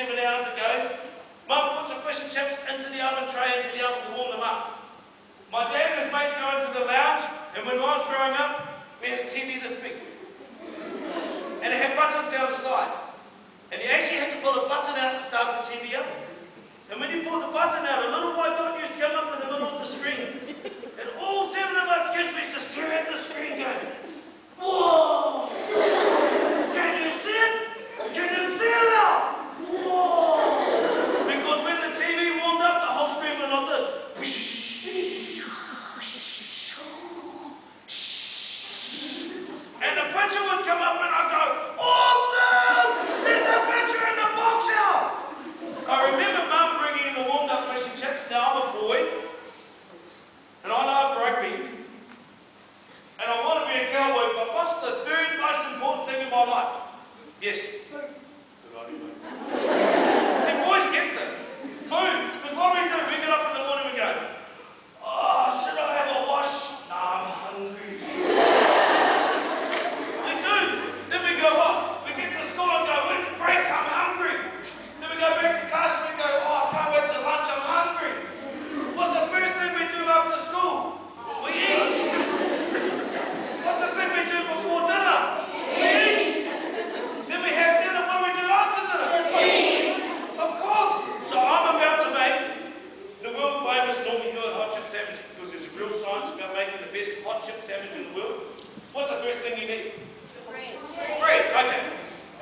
7 hours ago. Mum puts the fish and chips into the oven tray, into the oven to warm them up. My dad and his mates go into the lounge, and when I was growing up, we had a TV this big. And it had buttons down the side. And you actually had to pull a button out to start the TV up. And when you pulled the button out, a little white dot used to come up in the middle of the screen. And all 7 of us kids used to stare at the screen going, whoa! Can you see it? Can you see it now? Whoa! Because when the TV warmed up, the whole screen went like this. And the picture would come up and I'd go, awesome! There's a picture in the box out! I remember Mum bringing in the warmed up fish and chips. Now I'm a boy, and I love rugby, and I want to be a cowboy, but what's the third most important thing in my life? Yes. Good idea, mate. See, boys get this. Food. Because what do? We get up in the morning and we go, oh, should I have a wash? Nah, I'm hungry. We do. Then we go up. We get to school and go, when's the break? I'm hungry. Then we go back to class and we go, oh, I can't wait till lunch, I'm hungry. What's the first thing we do after school? We eat. What's the thing we do before dinner? We eat. Then we have dinner. What do we do after dinner? We eat. Of course. So I'm about to make the world famous Hewitt hot chip sandwich because there's a real science about making the best hot chip sandwich in the world. What's the first thing you need? Bread. Bread, okay.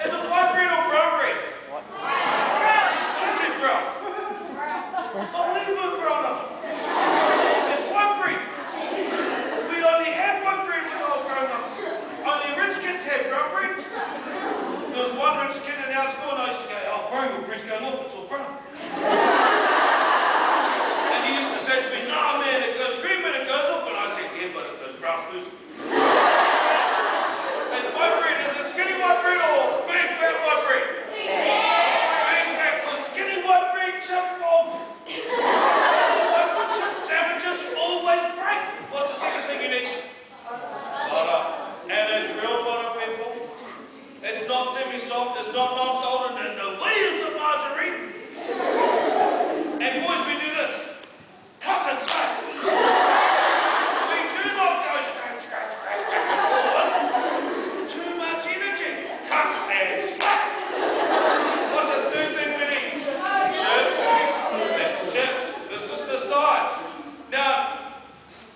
Is it white bread or brown bread? What? Brown. I said brown. Oh, leave it brown up. It's white bread. We only had white bread when I was growing up. Only rich kids had brown bread. There was one rich kid in our school and I used to go, oh bro, your bread's going off, it's all brown. And he used to say to me, nah man, it goes green when it goes off. And I said, yeah, but it goes brown first. It's white bread. Is it skinny white bread or big fat white bread? Big fat, because skinny white bread chip sandwiches always break. What's the second thing you need? Butter. And it's real butter, people. It's not semi-soft, it's not non-salted, and no way is it margarine. And boys, we do this. Cut and slack. We do not go straight, back and forward. Too much energy. Cut and slack. What's the third thing we need? Chips. That's chips. This is the side. Now,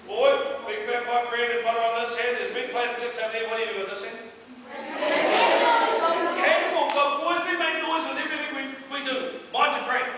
boy, big fat white bread and butter on this hand. There's big plate of chips over there. What do you do with this hand? Handful. But boys, we make noise with everything we do. Mine's a bread.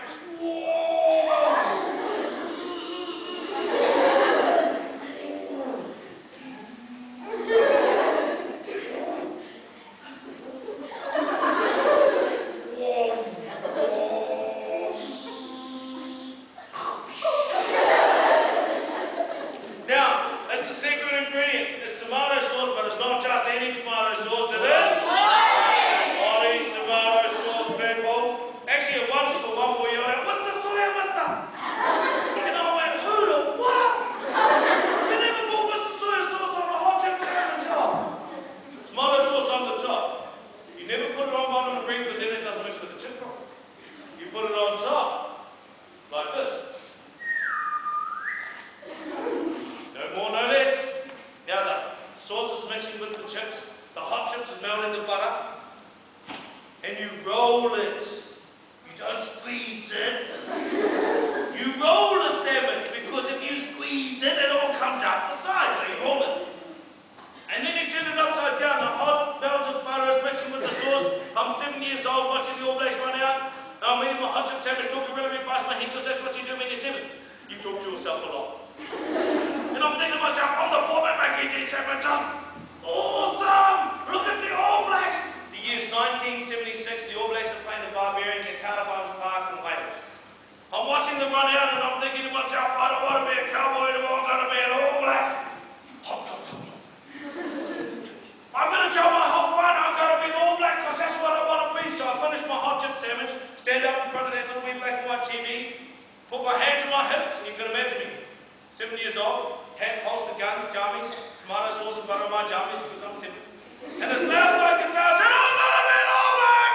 And as loud as I could tell, I said, oh, I'm gonna be an All Black!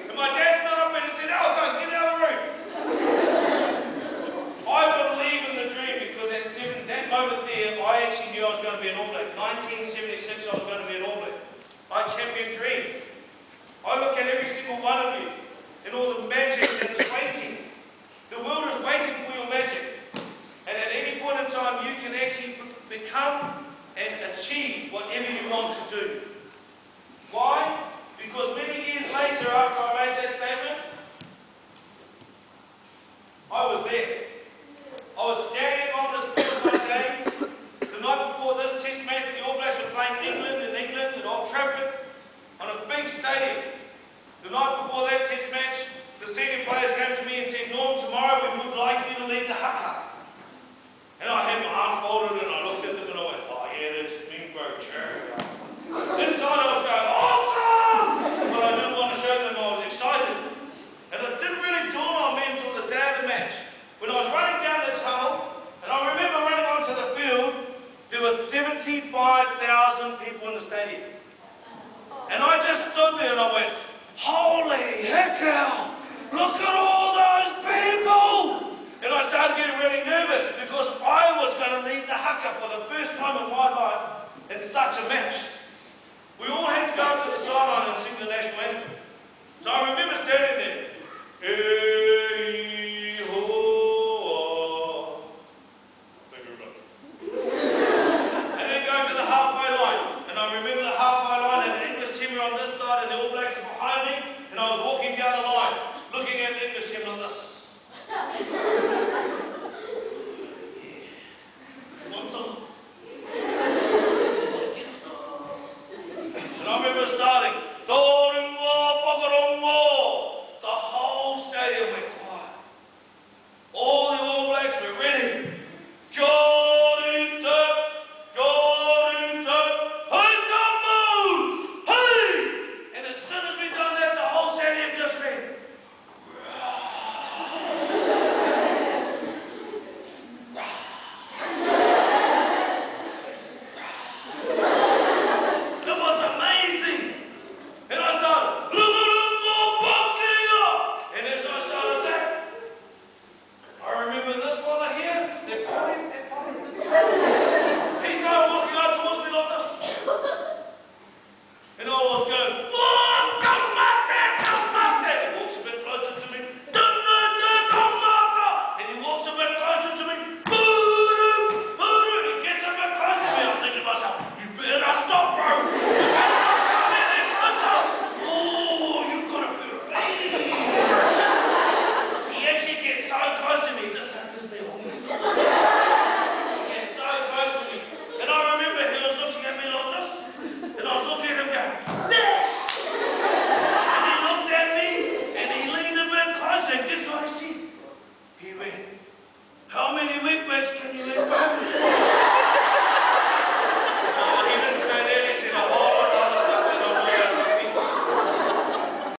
And my dad stood up in his give you a dream. I look at every single one of you and all the magic that is waiting. The world is waiting for your magic. And at any point in time, you can actually become and achieve whatever you want to do. Why? Because many years later, after I made that statement, I was there. I was standing on this field one day, the night before this test match, the All Blacks were playing England in England at Old Trafford on a big stadium. The night before that test match, the senior players came to me and said, Norm, tomorrow we would like you to lead the haka. And I had my arms folded and I looked at them and I went, oh yeah, that's me, bro, sure. Inside I was going, awesome! But I didn't want to show them I was excited. And it didn't really dawn on me until the day of the match. When I was running down the tunnel, and I remember running onto the field, there were 75,000 people in the stadium. And I just stood there and I went, holy heck hell, look at all those people! And I started getting really nervous because I was going to lead the haka for the first time in my life in such a match. We all had to go up to the sideline and sing the national anthem. So I remember standing there. Thank you very much. And then going to the halfway line. And I remember the halfway line and the English team were on this side and the All Blacks were behind me. And I was walking down the line, looking at the English team like this. And I remember starting, the whole stadium went quiet. All the All Blacks were ready. And as soon as we done that, the whole stadium just went. It was amazing. And I started, and as I started that, I remember this fella here, that pointing. He started walking up towards me like this. And I was going,